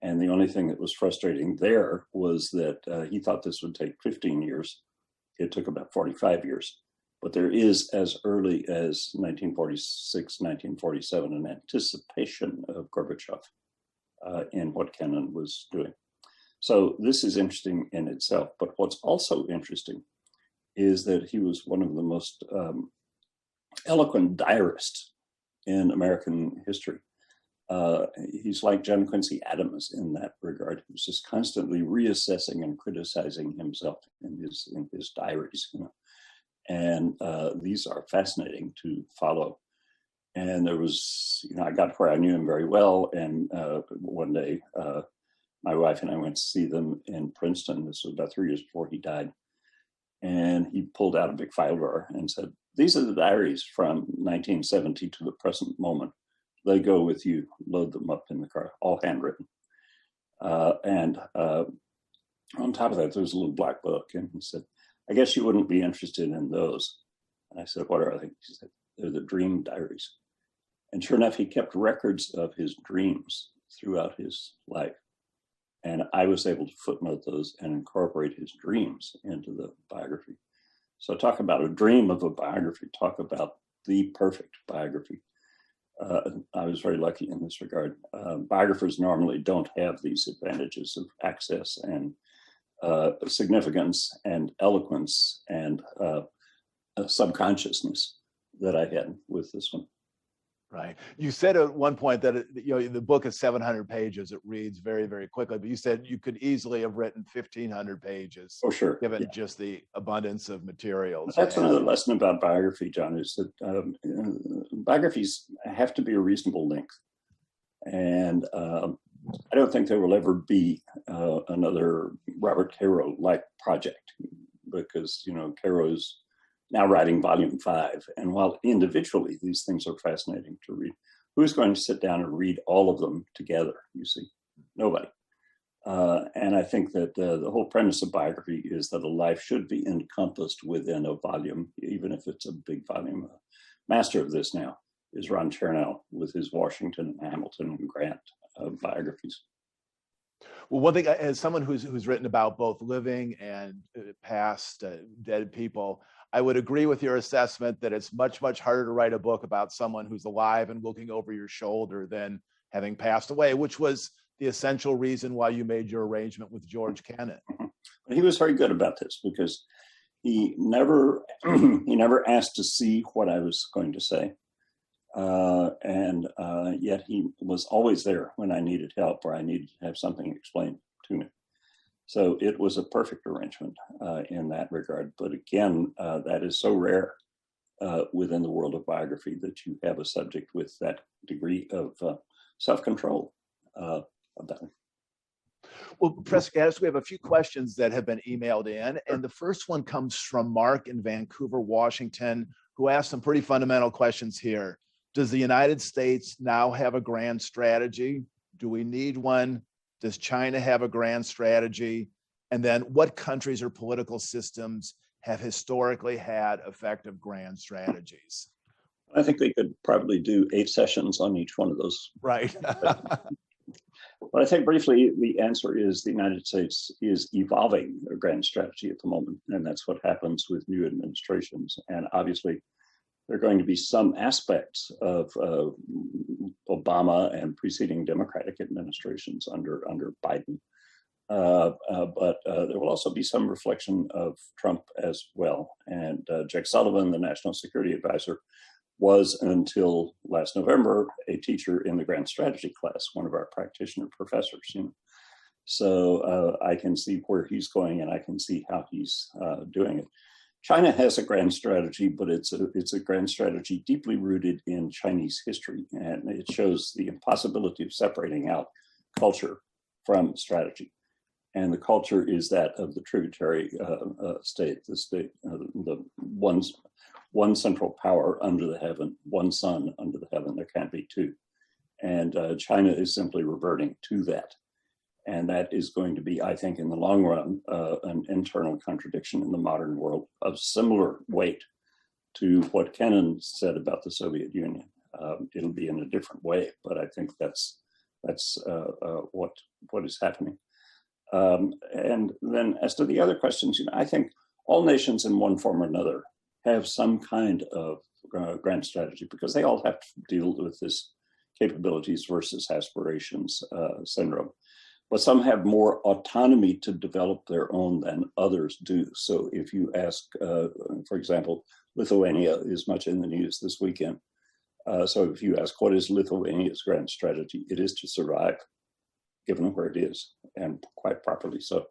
And the only thing that was frustrating there was that he thought this would take 15 years. It took about 45 years. But there is, as early as 1946, 1947, an anticipation of Gorbachev in what Kennan was doing. So this is interesting in itself. But what's also interesting is that he was one of the most eloquent diarists in American history. He's like John Quincy Adams in that regard. He was just constantly reassessing and criticizing himself in his diaries, you know. And these are fascinating to follow. And there was, you know, I got where I knew him very well. And one day, my wife and I went to see them in Princeton. This was about 3 years before he died. And he pulled out a big file drawer and said, "These are the diaries from 1970 to the present moment. They go with you, load them up in the car," all handwritten. And on top of that, there was a little black book. And he said, "I guess you wouldn't be interested in those." And I said, "What are they?" He said, "They're the dream diaries." And sure enough, he kept records of his dreams throughout his life. And I was able to footnote those and incorporate his dreams into the biography. So talk about a dream of a biography, talk about the perfect biography. I was very lucky in this regard. Biographers normally don't have these advantages of access and significance and eloquence and subconsciousness that I had with this one. Right. You said at one point that the book is 700 pages. It reads very, very quickly. But you said you could easily have written 1,500 pages. Oh, sure. Given just the abundance of materials. That's another lesson about biography, John, is that biographies have to be a reasonable length. And I don't think there will ever be another Robert Caro-like project, because, you know, Caro's now writing volume 5. And while individually these things are fascinating to read, who's going to sit down and read all of them together? You see, nobody. And I think that the whole premise of biography is that a life should be encompassed within a volume, even if it's a big volume. Master of this now is Ron Chernow with his Washington and Hamilton and Grant biographies. Well, one thing, as someone who's written about both living and past dead people, I would agree with your assessment that it's much, much harder to write a book about someone who's alive and looking over your shoulder than having passed away, which was the essential reason why you made your arrangement with George Kennan. He was very good about this, because he never asked to see what I was going to say. And yet he was always there when I needed help or I needed to have something explained to me. So it was a perfect arrangement in that regard. But again, that is so rare within the world of biography, that you have a subject with that degree of self-control about it. Well, Professor Gaddis, we have a few questions that have been emailed in. And the first one comes from Mark in Vancouver, Washington, who asked some pretty fundamental questions here. Does the United States now have a grand strategy? Do we need one? Does China have a grand strategy? And then what countries or political systems have historically had effective grand strategies? I think we could probably do 8 sessions on each one of those. Right. But I think briefly, the answer is the United States is evolving a grand strategy at the moment. And that's what happens with new administrations. And obviously, there are going to be some aspects of Obama and preceding Democratic administrations under Biden. But there will also be some reflection of Trump as well. And Jake Sullivan, the National Security Advisor, was until last November a teacher in the grand strategy class, one of our practitioner professors. You know? So I can see where he's going, and I can see how he's doing it. China has a grand strategy, but it's a grand strategy deeply rooted in Chinese history, and it shows the impossibility of separating out culture from strategy. And the culture is that of the tributary state, the one central power under the heaven, one sun under the heaven. There can't be two. And China is simply reverting to that. And that is going to be, I think, in the long run, an internal contradiction in the modern world of similar weight to what Kennan said about the Soviet Union. It'll be in a different way, but I think that's what is happening. And then as to the other questions, I think all nations in one form or another have some kind of grand strategy, because they all have to deal with this capabilities versus aspirations syndrome. But some have more autonomy to develop their own than others do. So if you ask, for example, Lithuania is much in the news this weekend. So if you ask, what is Lithuania's grand strategy? It is to survive, given where it is, and quite properly so.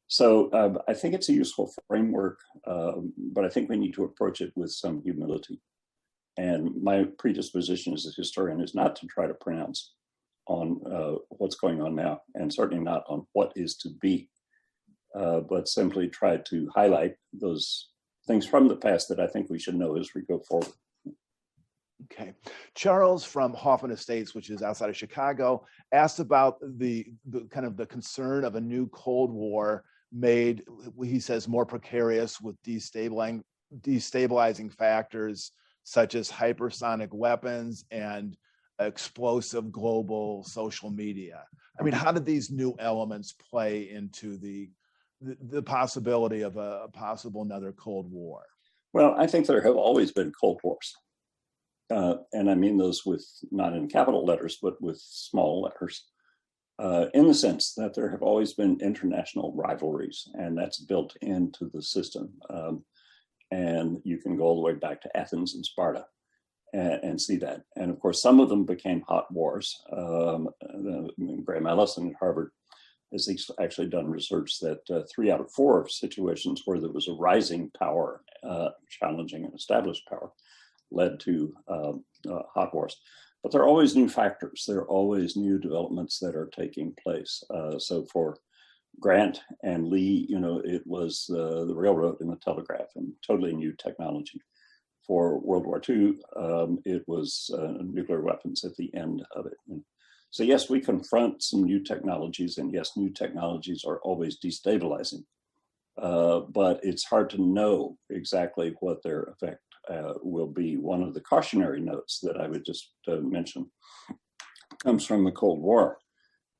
So I think it's a useful framework, but I think we need to approach it with some humility. And my predisposition as a historian is not to try to pronounce on what's going on now, and certainly not on what is to be, but simply try to highlight those things from the past that I think we should know as we go forward. Okay. Charles from Hoffman Estates, which is outside of Chicago, asked about the kind of the concern of a new Cold War made, he says, more precarious with destabilizing factors such as hypersonic weapons and explosive global social media. I mean, how did these new elements play into the possibility of a possible another Cold War? Well, I think there have always been Cold Wars. And I mean those with, not in capital letters, but with small letters, in the sense that there have always been international rivalries, and that's built into the system. And you can go all the way back to Athens and Sparta and see that. And of course, some of them became hot wars. Graham Allison at Harvard has actually done research that 3 out of 4 situations where there was a rising power challenging an established power led to hot wars. But there are always new factors. There are always new developments that are taking place. So for Grant and Lee, it was the railroad and the telegraph, and totally new technology. For World War II, it was nuclear weapons at the end of it. And so yes, we confront some new technologies, and yes, new technologies are always destabilizing. But it's hard to know exactly what their effect will be. One of the cautionary notes that I would just mention comes from the Cold War,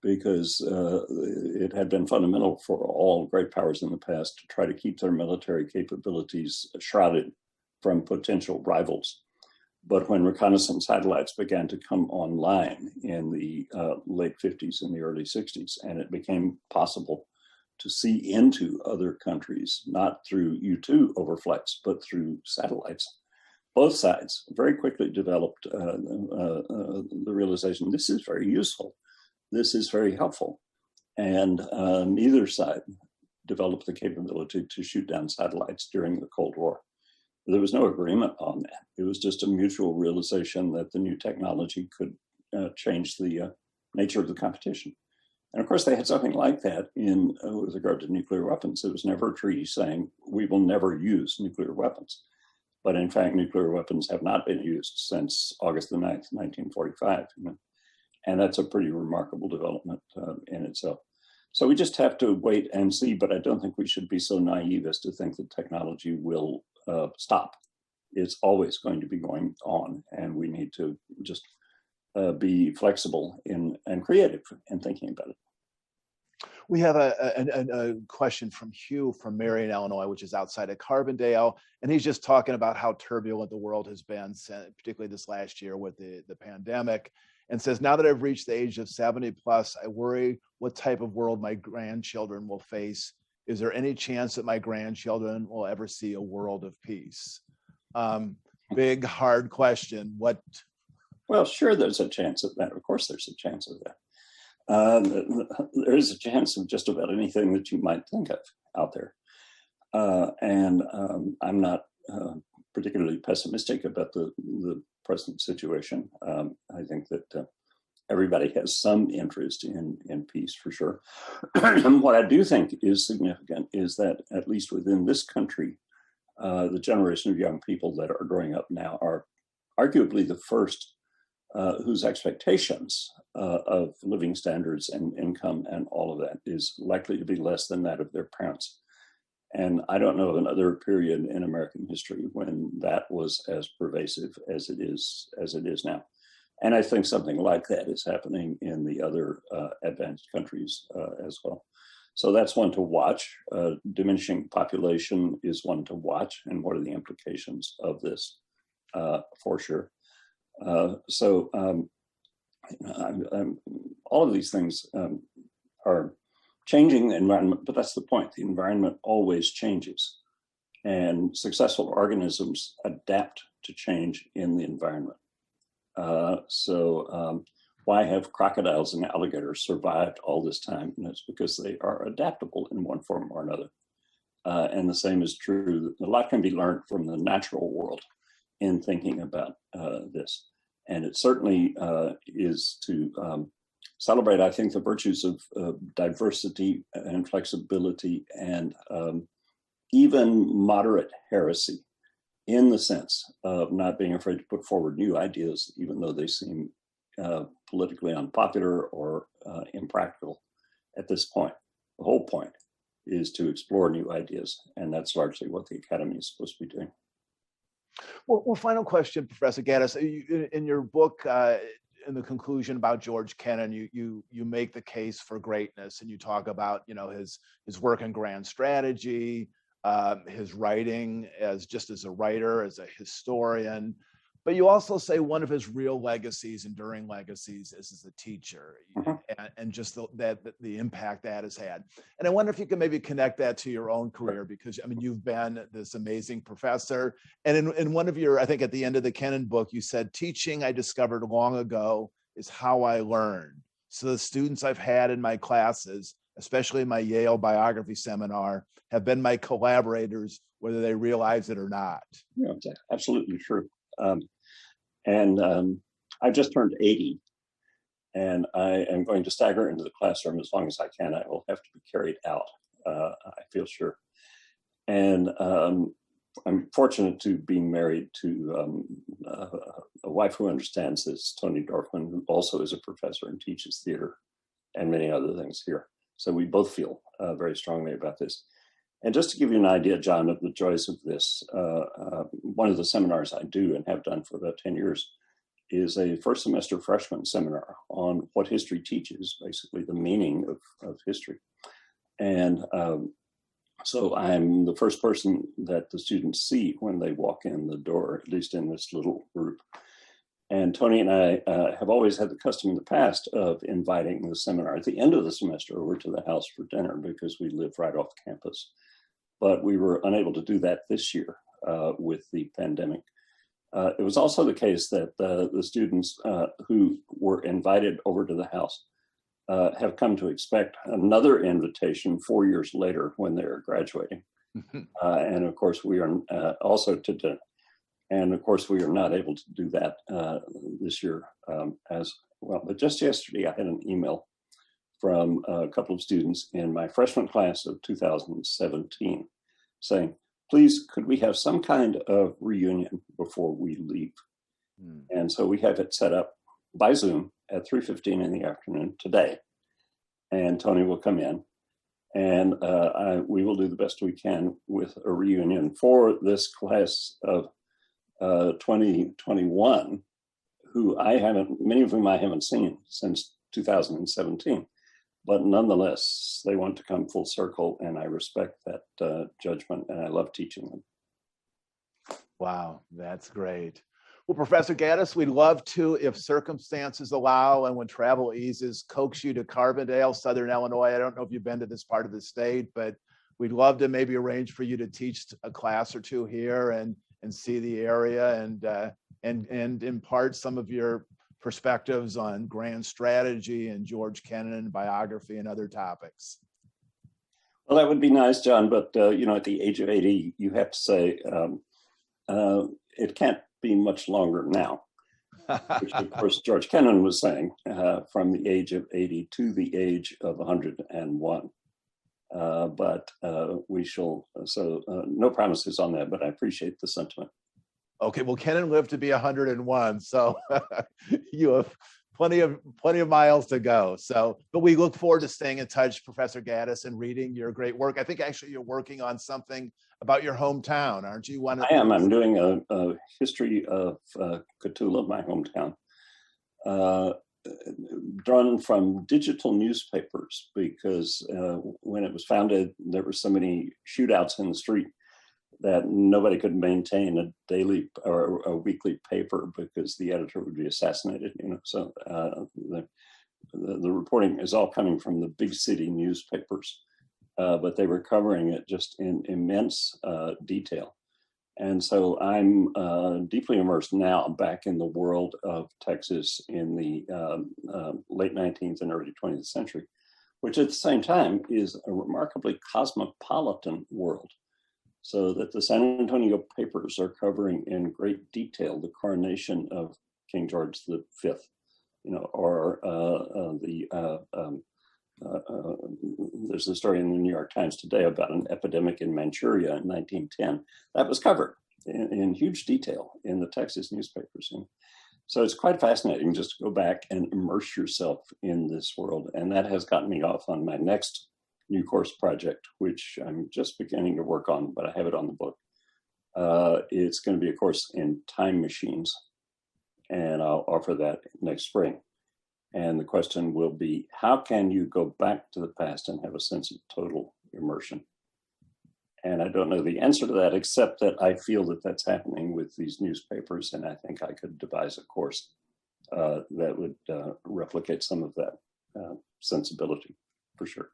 because it had been fundamental for all great powers in the past to try to keep their military capabilities shrouded from potential rivals. But when reconnaissance satellites began to come online in the late 50s and the early 60s, and it became possible to see into other countries, not through U-2 overflights, but through satellites, both sides very quickly developed the realization, this is very useful, this is very helpful. And neither side developed the capability to shoot down satellites during the Cold War. There was no agreement on that. It was just a mutual realization that the new technology could change the nature of the competition. And of course, they had something like that with regard to nuclear weapons. There was never a treaty saying we will never use nuclear weapons. But in fact, nuclear weapons have not been used since August the 9th, 1945. And that's a pretty remarkable development in itself. So we just have to wait and see, but I don't think we should be so naive as to think that technology will stop. It's always going to be going on, and we need to just be flexible and creative in thinking about it. We have a question from Hugh from Marion, Illinois, which is outside of Carbondale. And he's just talking about how turbulent the world has been, particularly this last year with the pandemic, and says, now that I've reached the age of 70 plus, I worry what type of world my grandchildren will face. Is there any chance that my grandchildren will ever see a world of peace? Big, hard question. What? Well, sure, there's a chance of that. Of course, there's a chance of that. There is a chance of just about anything that you might think of out there. And I'm not particularly pessimistic about the present situation. I think that everybody has some interest in peace for sure. And what I do think is significant is that at least within this country, the generation of young people that are growing up now are arguably the first whose expectations of living standards and income and all of that is likely to be less than that of their parents. And I don't know of another period in American history when that was as pervasive as it is now. And I think something like that is happening in the other advanced countries as well. So that's one to watch. Diminishing population is one to watch, and what are the implications of this for sure. All of these things are changing the environment, but that's the point. The environment always changes, and successful organisms adapt to change in the environment. Why have crocodiles and alligators survived all this time? And it's because they are adaptable in one form or another. And the same is true. A lot can be learned from the natural world in thinking about this. And it certainly is to celebrate, I think, the virtues of diversity and flexibility and even moderate heresy, in the sense of not being afraid to put forward new ideas, even though they seem politically unpopular or impractical at this point. The whole point is to explore new ideas, and that's largely what the Academy is supposed to be doing. Well, final question, Professor Gaddis. In your book, in the conclusion about George Kennan, you make the case for greatness, and you talk about his work in grand strategy, his writing as a writer, as a historian, but you also say one of his real legacies, enduring legacies, is as a teacher, and just the impact that has had. And I wonder if you can maybe connect that to your own career, because you've been this amazing professor. And in one of your, I think at the end of the Kennan book, you said, teaching, I discovered long ago, is how I learn. So the students I've had in my classes, especially my Yale biography seminar, have been my collaborators, whether they realize it or not. Yeah, that's absolutely true. I just turned 80, and I am going to stagger into the classroom as long as I can. I will have to be carried out, I feel sure. And I'm fortunate to be married to a wife who understands this, Toni Dorfman, who also is a professor and teaches theater and many other things here. So we both feel very strongly about this. And just to give you an idea, John, of the joys of this, one of the seminars I do and have done for about 10 years is a first semester freshman seminar on what history teaches, basically the meaning of history. And so I'm the first person that the students see when they walk in the door, at least in this little group. And Toni and I have always had the custom in the past of inviting the seminar at the end of the semester over to the house for dinner, because we live right off campus. But we were unable to do that this year with the pandemic. It was also the case that the students who were invited over to the house have come to expect another invitation 4 years later when they're graduating. And of course, we are also to dinner. And of course, we are not able to do that this year as well. But just yesterday, I had an email from a couple of students in my freshman class of 2017 saying, please, could we have some kind of reunion before we leave? And so we have it set up by Zoom at 3:15 in the afternoon today. And Toni will come in, and we will do the best we can with a reunion for this class of 2021, who many of whom I haven't seen since 2017. But nonetheless, they want to come full circle, and I respect that judgment, and I love teaching them. Wow, that's great. Well, Professor Gaddis, we'd love to, if circumstances allow and when travel eases, coax you to Carbondale, Southern Illinois. I don't know if you've been to this part of the state, but we'd love to maybe arrange for you to teach a class or two here and see the area and impart some of your perspectives on grand strategy and George Kennan biography and other topics. Well, that would be nice, John, but at the age of 80, you have to say it can't be much longer now. which of course George Kennan was saying, from the age of 80 to the age of 101. But we shall, no promises on that, but I appreciate the sentiment. Okay, well, Kennan lived to be 101, so you have plenty of miles to go. So, but we look forward to staying in touch, Professor Gaddis, and reading your great work. I think actually you're working on something about your hometown, aren't you? I am. I'm doing a history of Cotulla, my hometown, drawn from digital newspapers, because when it was founded, there were so many shootouts in the street that nobody could maintain a daily or a weekly paper because the editor would be assassinated. So the reporting is all coming from the big city newspapers, but they were covering it just in immense detail. And so I'm deeply immersed now back in the world of Texas in the late 19th and early 20th century, which at the same time is a remarkably cosmopolitan world. So that the San Antonio papers are covering in great detail the coronation of King George V, or there's a story in the New York Times today about an epidemic in Manchuria in 1910. That was covered in huge detail in the Texas newspapers. So it's quite fascinating just to go back and immerse yourself in this world. And that has gotten me off on my next new course project, which I'm just beginning to work on, but I have it on the book. It's going to be a course in time machines, and I'll offer that next spring. And the question will be, how can you go back to the past and have a sense of total immersion? And I don't know the answer to that, except that I feel that that's happening with these newspapers, and I think I could devise a course that would replicate some of that sensibility, for sure.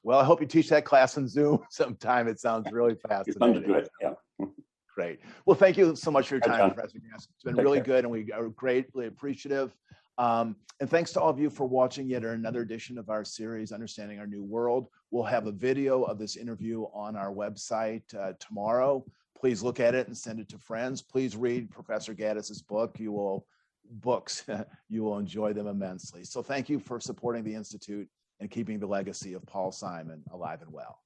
Well, I hope you teach that class on Zoom sometime. It sounds really fascinating. It's fun to do it, yeah. Great. Well, thank you so much for your time, John. Professor Gaddis. It's been really good, and we are greatly appreciative. And thanks to all of you for watching yet another edition of our series, Understanding Our New World. We'll have a video of this interview on our website tomorrow. Please look at it and send it to friends. Please read Professor Gaddis's book. You will enjoy them immensely. So thank you for supporting the Institute and keeping the legacy of Paul Simon alive and well.